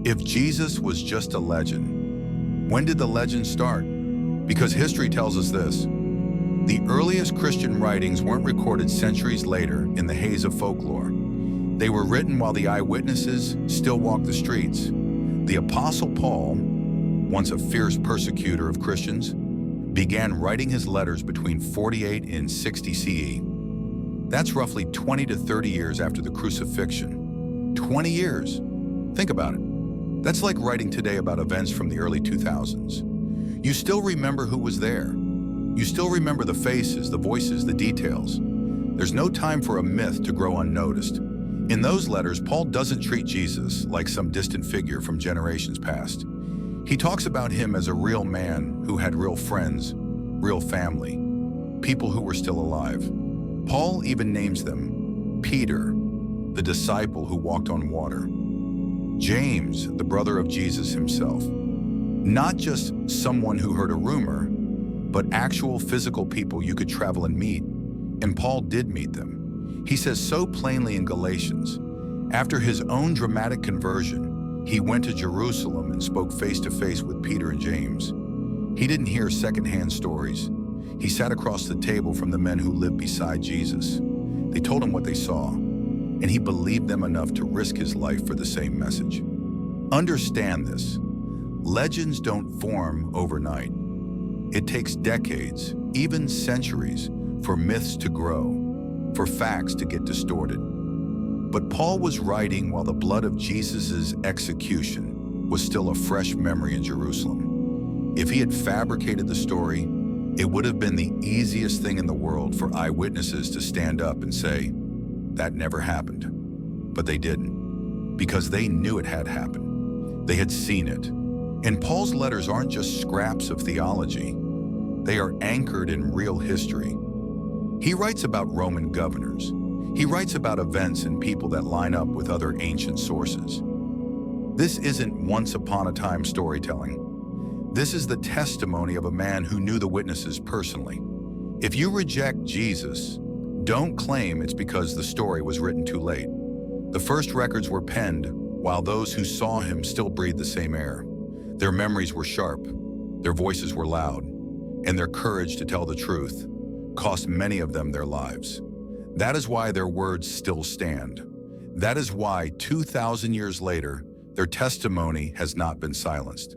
If Jesus was just a legend, when did the legend start? Because history tells us this. The earliest Christian writings weren't recorded centuries later in the haze of folklore. They were written while the eyewitnesses still walked the streets. The Apostle Paul, once a fierce persecutor of Christians, began writing his letters between 48 and 60 CE. That's roughly 20 to 30 years after the crucifixion. 20 years. Think about it. That's like writing today about events from the early 2000s. You still remember who was there. You still remember the faces, the voices, the details. There's no time for a myth to grow unnoticed. In those letters, Paul doesn't treat Jesus like some distant figure from generations past. He talks about him as a real man who had real friends, real family, people who were still alive. Paul even names them Peter, the disciple who walked on water, James, the brother of Jesus himself. Not just someone who heard a rumor, but actual physical people you could travel and meet. And Paul did meet them. He says so plainly in Galatians, after his own dramatic conversion, he went to Jerusalem and spoke face to face with Peter and James. He didn't hear secondhand stories. He sat across the table from the men who lived beside Jesus. They told him what they saw, and he believed them enough to risk his life for the same message. Understand this. Legends don't form overnight. It takes decades, even centuries, for myths to grow, for facts to get distorted. But Paul was writing while the blood of Jesus' execution was still a fresh memory in Jerusalem. If he had fabricated the story, it would have been the easiest thing in the world for eyewitnesses to stand up and say, that never happened. But they didn't, because they knew it had happened. They had seen it. And Paul's letters aren't just scraps of theology. They are anchored in real history. He writes about Roman governors. He writes about events and people that line up with other ancient sources. This isn't once upon a time storytelling. This is the testimony of a man who knew the witnesses personally. If you reject Jesus, don't claim it's because the story was written too late. The first records were penned while those who saw him still breathed the same air. Their memories were sharp, their voices were loud, and their courage to tell the truth cost many of them their lives. That is why their words still stand. That is why 2,000 years later, their testimony has not been silenced.